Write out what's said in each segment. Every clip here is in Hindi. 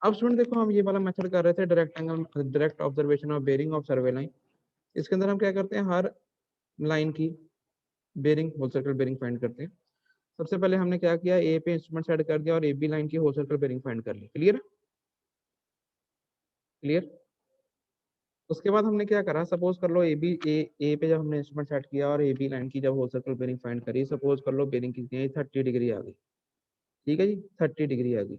अब स्टूडेंट देखो, हम ये वाला मेथड कर रहे थे, direct observation of bearing of survey line. इसके अंदर हम क्या करते हैं, हर लाइन की bearing, whole circle bearing find करते हैं। सबसे पहले हमने क्या किया, ए पे इंस्ट्रूमेंट सेट कर दिया और ए बी लाइन की होल सर्कल बेरिंग फाइंड कर ली। Clear clear. उसके बाद हमने क्या करा, सपोज कर लो ए पे जब हमने इंस्ट्रूमेंट सेट किया और ए बी लाइन की जब होल सर्कल बेरिंग फाइंड करी, सपोज कर लो बेरिंग कितनी है, 30 डिग्री आ गई। ठीक है जी, 30 डिग्री आ गई।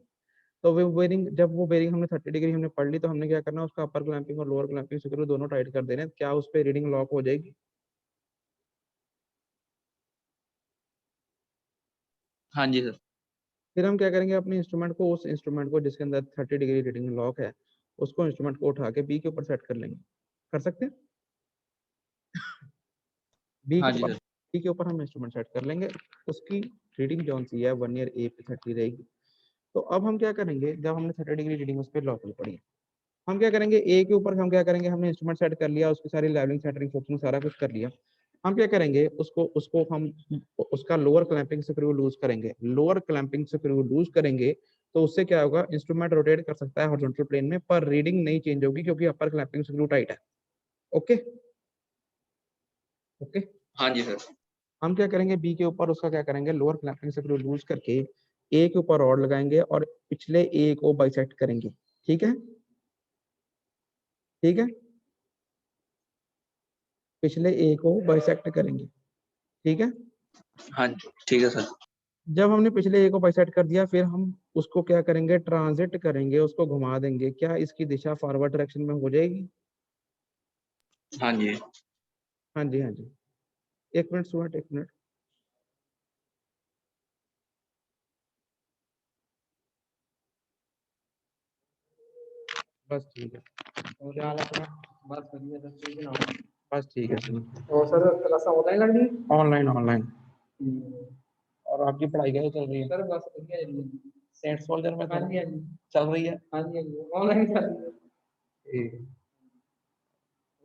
तो वो बेरिंग, जब वो बेरिंग हमने 30 डिग्री हमने पढ़ ली, तो हमने क्या करना, उसका अपर क्लैंपिंग और लोअर क्लैंपिंग स्क्रू दोनों टाइट कर देने। क्या उस पर रीडिंग लॉक हो जाएगी? हाँ जी सर। फिर हम क्या करेंगे, अपने इंस्ट्रूमेंट को, उस इंस्ट्रूमेंट को जिसके अंदर 30 डिग्री रीडिंग लॉक है, उसको इंस्ट्रूमेंट को उठा के बी के ऊपर सेट कर लेंगे। कर सकते हैं? बी हाँ के जी ऊपर, सर। बी के ऊपर हम इंस्ट्रूमेंट सेट कर लेंगे। उसकी रीडिंग जौन सी है वर्नियर ए पे 30 रहेगी। तो अब हम क्या करेंगे, जब हमने 30 डिग्री रीडिंग उस पर लॉक पड़ी, हम क्या करेंगे, ए के ऊपर हम क्या करेंगे, हमने इंस्ट्रूमेंट सेट कर लिया, उसकी सारी लेवलिंग सेटरिंग फोक्सिंग सारा कुछ कर लिया। हम क्या करेंगे, उसको उसको हम उसका लोअर क्लैंपिंग स्क्रू लूज करेंगे। लोअर क्लैंपिंग स्क्रू लूज करेंगे तो उससे क्या होगा, इंस्ट्रूमेंट रोटेट कर सकता है हॉरिजॉन्टल प्लेन में, पर रीडिंग नहीं चेंज होगी क्योंकि अपर क्लैंपिंग स्क्रू टाइट है। Okay okay. हाँ जी सर। हम क्या करेंगे, बी के ऊपर उसका क्या करेंगे, लोअर क्लैंपिंग स्क्रू लूज करके ए के ऊपर रॉड लगाएंगे और पिछले ए को बाइसेक्ट करेंगे। ठीक है ठीक है, पिछले ए को बाइसेक्ट करेंगे। ठीक है। हाँ जी ठीक है सर। जब हमने पिछले ए को बाइसेक्ट कर दिया, फिर हम उसको क्या करेंगे, ट्रांजिट करेंगे, उसको घुमा देंगे। क्या इसकी दिशा फॉरवर्ड डायरेक्शन में हो जाएगी? हाँ जी। हाँ जी हाँ जी। एक मिनट सुहट, एक मिनट। बस ठीक है। क्या हाल है अपना? बस बढ़िया सर। बस ठीक है सर। और सर क्लास ऑनलाइन लग रही है? Online online. और आपकी पढ़ाई कैसे चल रही है? सर बस बढ़िया चल रही है। सेंट सोल्जर में हाँ जी हाँ जी। चल रही है? हाँ जी हाँ जी, ऑनलाइन चल रही है। ठीक है।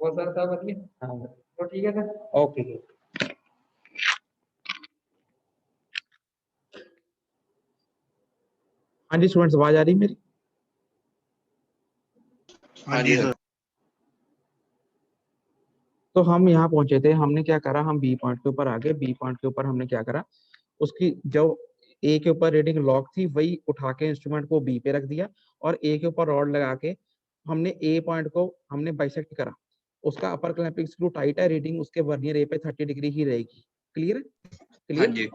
वो सर सब बढ़िया। हाँ तो ठीक है सर। ओके। हाँ जी स्टूडेंट्स, आवाज आ रही मेरी? हाँ जी सर। तो हम यहाँ पहुंचे थे, हमने क्या करा, हम बी पॉइंट के ऊपर आ गए। बी पॉइंट के ऊपर हमने क्या करा, उसकी जो ए के ऊपर रीडिंग लॉक थी वही उठा के इंस्ट्रूमेंट को बी पे रख दिया और ए के ऊपर रॉड लगा के हमने ए पॉइंट को हमने बाइसेक्ट करा। उसका अपर क्लैंपिंग स्क्रू टाइट है, रीडिंग उसके वर्नियर ए पे 30 डिग्री ही रहेगी। क्लियर हाँ क्लियर। जी।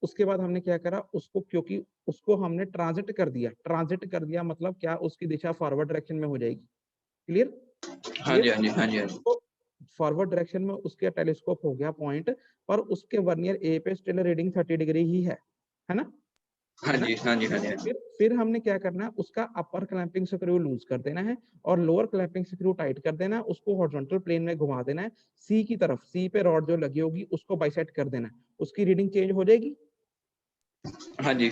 उसके बाद हमने क्या करा, उसको, क्योंकि उसको हमने ट्रांजिट कर दिया, ट्रांजिट कर दिया मतलब क्या, उसकी दिशा फॉरवर्ड डायरेक्शन में हो जाएगी। क्लियर हाँ जी। क्लियर। हाँ जी। हाँ जी। हाँ जी। तो फॉरवर्ड डायरेक्शन में उसके टेलीस्कोप हो गया पॉइंट, पर उसके वर्नियर ए पे स्टिल रीडिंग 30 डिग्री ही है ना? हाँ है ना? जी। हाँ जी। हाँ जी। फिर हमने क्या करना है, उसका अपर क्लैंपिंग स्क्रू लूज कर देना है और लोअर क्लैंपिंग स्क्रू टाइट कर देना है। उसको हॉरिजॉन्टल प्लेन में घुमा देना है, सी की तरफ, सी पे रॉड जो लगी होगी उसको बाइसेक्ट कर देना है। उसकी रीडिंग चेंज हो जाएगी। हाँ जी।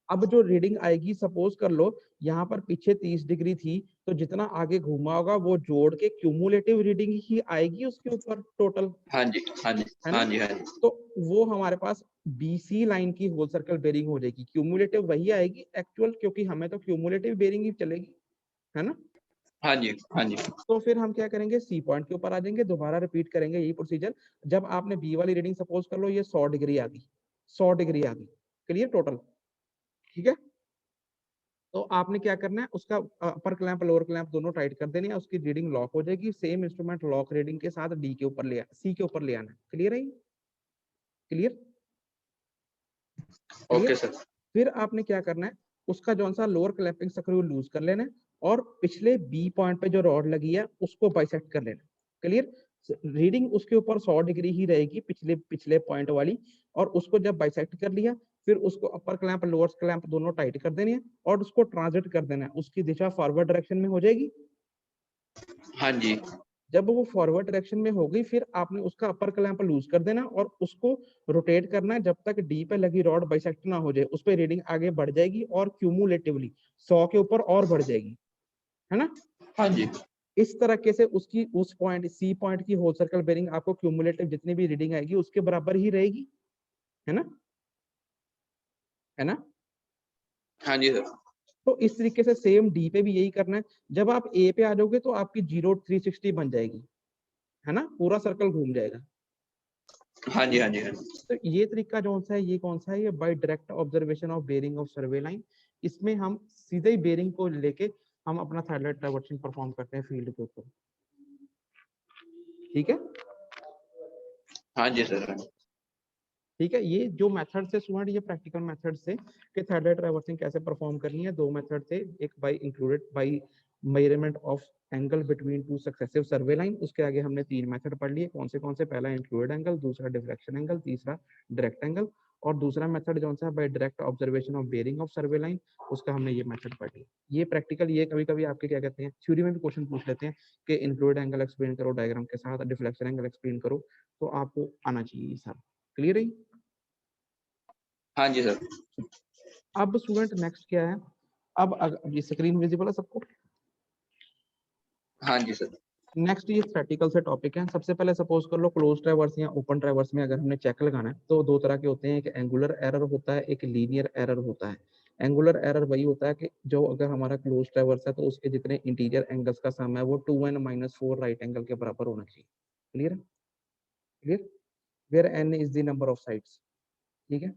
अब जो रीडिंग आएगी, सपोज कर लो यहाँ पर पीछे 30 डिग्री थी, तो जितना आगे घूमा होगा वो जोड़ के क्यूमुलेटिव रीडिंग ही आएगी उसके ऊपर टोटल। हाँ जी। हाँ जी। है हाँ ना? जी। हाँ जी। तो वो हमारे पास बीसी लाइन की होल सर्कल बेरिंग हो जाएगी। क्यूमुलेटिव वही आएगी एक्चुअल, क्योंकि हमें तो क्यूमुलेटिव बेरिंग ही चलेगी। है ना? हाँ जी। हाँ जी। तो फिर हम क्या करेंगे, सी पॉइंट के ऊपर आ जाएंगे, दोबारा रिपीट करेंगे यही प्रोसीजर। जब आपने बी वाली रीडिंग सपोज कर लो ये 100 डिग्री आ गई, 100 डिग्री आ गई। Clear total? ठीक है। तो आपने क्या करना है, उसका अपर क्लैंप लोअर क्लैंप दोनों टाइट कर देने हैं, उसकी रीडिंग लॉक हो जाएगी। सेम इंस्ट्रूमेंट लॉक रीडिंग के साथ डी के ऊपर ले, सी के ऊपर ले आना। क्लियर है? Clear okay clear. सर। फिर आपने क्या करना है, उसका जो सा लोअर क्लैंपिंग स्क्रू लूज कर लेना है और पिछले बी पॉइंट पे जो रॉड लगी है उसको बाइसेक्ट कर लेना। क्लियर। रीडिंग उसके ऊपर 100 डिग्री ही रहेगी, पिछले पिछले पॉइंट वाली। और उसको जब बाइसेक्ट कर लिया, फिर उसको अपर क्लैंप लोअर क्लैंप दोनों टाइट कर देने हैं और उसको ट्रांजिट कर देना है। उसकी दिशा फॉरवर्ड डायरेक्शन में हो जाएगी। हाँ जी। जब वो फॉरवर्ड डायरेक्शन में हो गई, फिर आपने उसका अपर क्लैंप लूज कर देना और उसको रोटेट करना है जब तक डी पे लगी रॉड बाइसेक्ट ना हो जाए। उस पर रीडिंग आगे बढ़ जाएगी और क्यूमुलेटिवली 100 के ऊपर और बढ़ जाएगी। है ना? हाँ जी। इस तरीके से उसकी उस पॉइंट सी पॉइंट की होल सर्कल बेरिंग आपको क्यूमुलेटिव जितनी भी रीडिंग आएगी उसके बराबर ही रहेगी। है ना? है ना? हाँ जी सर। तो इस तरीके से सेम डी पे भी यही करना है। जब आप ए पे आ जाओगे तो आपकी 0 360 बन जाएगी, है ना, पूरा सर्कल घूम जाएगा। हाँ जी, हाँ जी, हाँ जी। तो ये तरीका जो सा है, ये कौन सा है, ये by direct observation of bearing of survey line. इसमें हम सीधे ही बेरिंग को लेके हम अपना सैटेलाइट ट्रैवर्सिंग परफॉर्म करते हैं फील्ड के ऊपर। ठीक है, हाँ जी सर। ठीक है। ये जो मेथड से स्टूडेंट, ये प्रैक्टिकल मेथड से कि सैटेलाइट ट्रैवर्सिंग कैसे परफॉर्म करनी है, दो मेथड थे। एक by included by measurement of angle between two successive survey line. उसके आगे हमने तीन मेथड पढ़ लिए, कौन से पहला इंक्लूडेड एंगल, दूसरा डिफ्लेक्शन एंगल, तीसरा डायरेक्ट एंगल। और दूसरा मेथड जो सा है by direct observation of bearing of survey line, उसका हमने ये मेथड पढ़ लिया। ये प्रैक्टिकल, ये कभी कभी आपके क्या कहते हैं, थ्योरी में भी क्वेश्चन पूछ लेते हैं कि इंक्लूडेड एंगल एक्सप्लेन करो डायग्राम के साथ, डिफ्लेक्शन एंगल एक्सप्लेन करो, तो आपको आना चाहिए ये सब। क्लियर है? हाँ जी सर। अब स्टूडेंट नेक्स्ट क्या है, अब ये स्क्रीन विजिबल है सबको? हाँ जी सर। नेक्स्ट ये थ्योरेटिकल से टॉपिक है। सबसे पहले सपोज कर लो क्लोज ट्रैवर्स या ओपन ट्रैवर्स में अगर हमने चेक लगाना है तो दो तरह के होते हैं, एक एंगुलर एरर होता है, एक लीनियर एरर होता है। एंगुलर एरर वही होता है कि जो अगर हमारा क्लोज ट्रैवर्स है तो उसके जितने इंटीरियर एंगल्स का सम है वो 2n - 4 राइट एंगल के बराबर होना चाहिए। क्लियर है? Clear, where n is the number of sides. ठीक है,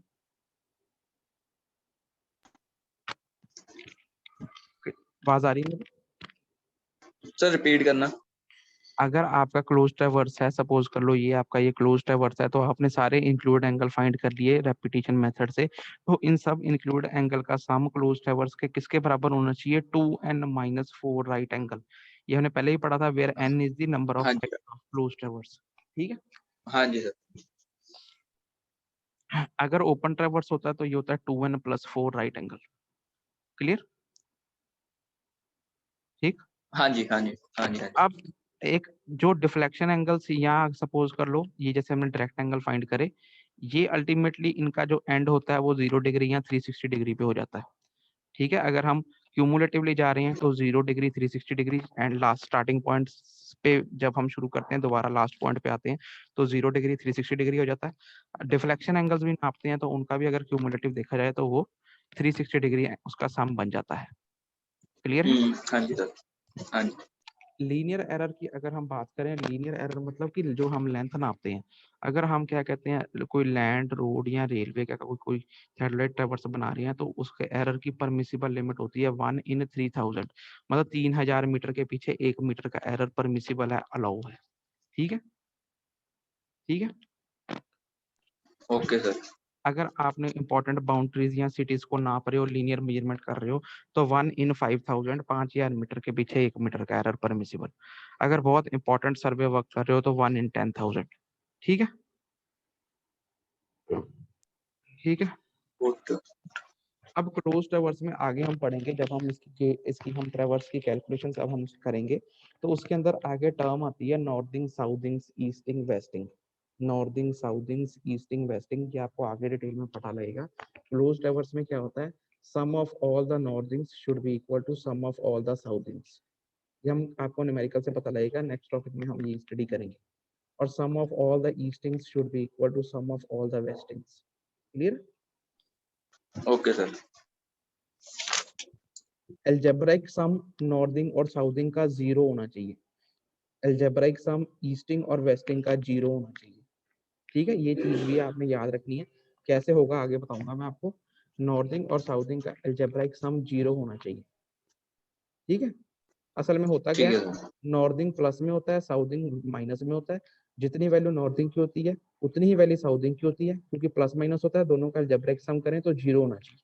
आवाज आ रही है? सर रिपीट करना। अगर आपका क्लोज ट्रैवर्स है, सपोज कर लो ये आपका ये क्लोज ट्रैवर्स है, तो आपने सारे इंक्लूड एंगल फाइंड कर लिए रेपिटेशन मेथड से। तो इन सब इंक्लूड एंगल का सम क्लोज ट्रैवर्स के किसके बराबर होना चाहिए? 2n - 4 right angle. ये हमने पहले ही पढ़ा था, where n is the number of हाँ जी। Sides of close traverse. ठीक है, हाँ जी सर। अगर ओपन ट्रैवर्स होता है तो ये होता है 2n + 4 राइट एंगल। क्लियर? ठीक। हाँ जी, हाँ जी, हाँ जी, हाँ जी। अब एक जो डिफ्लेक्शन एंगल्स यहाँ सपोज कर लो, ये जैसे हमने डायरेक्ट एंगल फाइंड करे, ये अल्टीमेटली इनका जो एंड होता है वो 0 डिग्री या 360 डिग्री पे हो जाता है। ठीक है, अगर हम क्यूमुलेटिवली जा रहे हैं तो 0 degree, 360 degree, and last starting point पे जब हम शुरू करते हैं दोबारा लास्ट पॉइंट पे आते हैं तो 0 डिग्री, 360 डिग्री हो जाता है। डिफ्लेक्शन एंगल्स भी नापते हैं तो उनका भी अगर क्यूमुलेटिव देखा जाए तो वो 360 डिग्री उसका सम बन जाता है। क्लियर है? हाँ जी सर। हाँ जी। लीनियर एरर की अगर हम बात करें, लीनियर एरर मतलब कि जो हम लेंथ नापते हैं, अगर हम क्या कहते हैं कोई लैंड, रोड या रेलवे का कोई सैटेलाइट ट्रैवर्स बना रहे हैं तो उसके एरर की परमिसिबल लिमिट होती है 1/3000। मतलब 3000 मीटर के पीछे 1 मीटर का एरर परमिसिबल है, अलाउ है। ठीक है, ठीक है। Okay sir. अगर आपने इंपॉर्टेंट बाउंड्रीज या सिटीज को नाप रहे हो, लीनियर मेजरमेंट कर रहे हो, तो 1/5000, 5000 मीटर के पीछे 1 मीटर का एरर परमिसिबल। अगर बहुत इंपॉर्टेंट सर्वे वर्क कर रहे हो तो 1/10,000। ठीक है, ठीक है। ओके। अब क्लोज ट्रैवर्स में आगे हम पढ़ेंगे, जब हम इसकी हम ट्रैवर्स की कैलकुलेशन अब हम करेंगे तो उसके अंदर आगे टर्म आती है northing, southing, easting, wasting. Northing, southing, easting, wasting, ये आपको आगे डिटेल में पता लगेगा। क्लोज ट्रैवर्स में क्या होता है, sum of all the northings should be equal to sum of all the southings. ये हम आपको न्यूमेरिकल से पता लगेगा, नेक्स्ट टॉपिक में हम ये स्टडी करेंगे। और sum of all the eastings should be equal to sum of all the westings. Clear? Okay sir. Algebraic sum northing और साउथिंग का 0 होना चाहिए। एल्जेब्राइक सम ईस्टिंग और वेस्टिंग का 0 होना चाहिए। ठीक है, ये चीज भी आपने याद रखनी है। कैसे होगा आगे बताऊंगा मैं आपको। नॉर्थिंग और साउथिंग का एल्जेब्राइक सम 0 होना चाहिए। ठीक है, असल में होता क्या ठीक है, है सर। नॉर्थिंग प्लस में होता है, साउथिंग माइनस में होता है। जितनी वैल्यू नॉर्थिंग की होती है उतनी ही वैल्यू साउथिंग की होती है, क्योंकि प्लस माइनस होता है, दोनों का एल्जेब्राइक सम करें तो 0 होना चाहिए।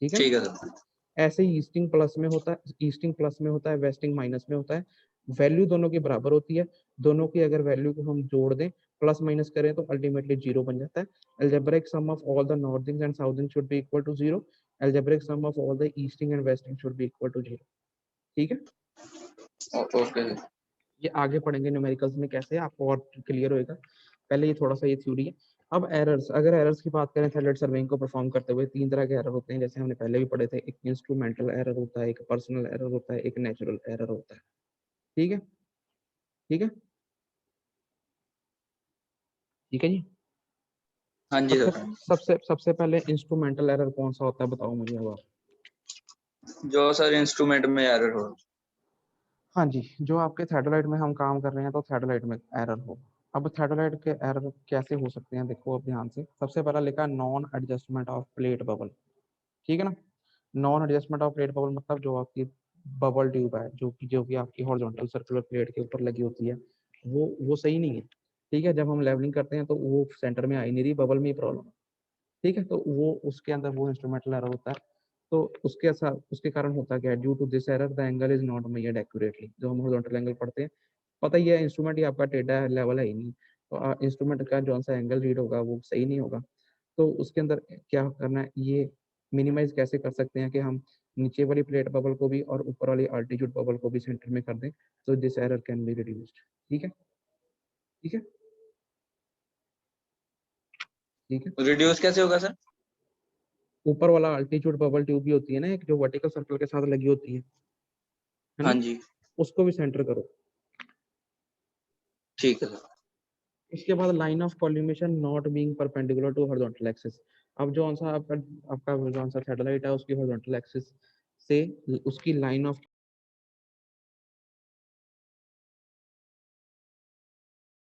ठीक है ना? ठीक है सर। ऐसे ही ईस्टिंग प्लस में होता है, ईस्टिंग प्लस में होता है, वेस्टिंग माइनस में होता है। वैल्यू दोनों की बराबर होती है। दोनों की अगर वैल्यू को हम जोड़ दें, प्लस माइनस करें तो अल्टीमेटली 0 बन जाता है। algebraic sum of all the northing and southing should be equal to 0. algebraic sum of all the easting and westing should be equal to 0. ठीक है, ओके सर। ये आगे पढ़ेंगे न्यूमेरिकल्स में कैसे, आपको और क्लियर होएगा। पहले ये थोड़ा सा ये थ्योरी है। अब एरर्स, अगर एरर्स की बात करें सैटेलाइट सर्वेइंग को परफॉर्म करते हुए, तीन तरह के एरर होते हैं, जैसे हमने पहले भी पढ़े थे। एक इंस्ट्रूमेंटल एरर होता है, एक पर्सनल एरर होता है, एक नेचुरल एरर होता है। ठीक है, ठीक है, ठीक है जी। हाँ जी सबसे सर। सबसे सबसे पहले इंस्ट्रूमेंटल एरर कौन सा होता है बताओ मुझे अब आप। जो सर इंस्ट्रूमेंट में एरर हो। हाँ जी, जो आपके थेडोलाइट में हम काम कर रहे हैं तो थेडोलाइट में एरर हो। अब थेडोलाइट के एरर कैसे हो सकते हैं, देखो अब ध्यान से। सबसे पहला लिखा non adjustment of plate bubble, ठीक है ना। Non adjustment of plate bubble मतलब जो आपकी बबल ट्यूब है, जो कि आपकी हॉरिजॉन्टल सर्कुलर प्लेट के ऊपर लगी होती है, वो सही नहीं है, ठीक है। जब हम लेवलिंग करते हैं तो वो सेंटर में आई नहीं रही, बबल में ही प्रॉब्लम है, ठीक है। तो वो उसके अंदर वो इंस्ट्रूमेंटल एरर होता है। तो उसके साथ उसके कारण होता क्या है, due to this error the angle is not measured accurately. जो हम हॉरिजॉन्टल एंगल पढ़ते हैं, पता ही है इंस्ट्रूमेंट ही आपका टेढ़ा है, लेवल है ही नहीं, तो इंस्ट्रूमेंट का जो सा एंगल रीड होगा वो सही नहीं होगा। तो उसके अंदर क्या करना है, ये मिनिमाइज कैसे कर सकते हैं कि हम नीचे वाली प्लेट बबल को भी और ऊपर वाली अल्टीट्यूड बबल को भी सेंटर में कर दें, तो this error can be reduced. ठीक है, ठीक है, ठीक है। रिड्यूस कैसे होगा सर? ऊपर वाला अल्टीट्यूड बबल ट्यूब भी होती है ना, एक जो वर्टिकल सर्कल के साथ लगी होती है हाँ ना, जी, उसको भी सेंटर करो। ठीक है सर। इसके बाद line of collimation not being perpendicular to horizontal axis. अब जो सा आपका आपका जो सा सैटेलाइट है उसकी हॉरिजॉन्टल एक्सिस से उसकी लाइन ऑफ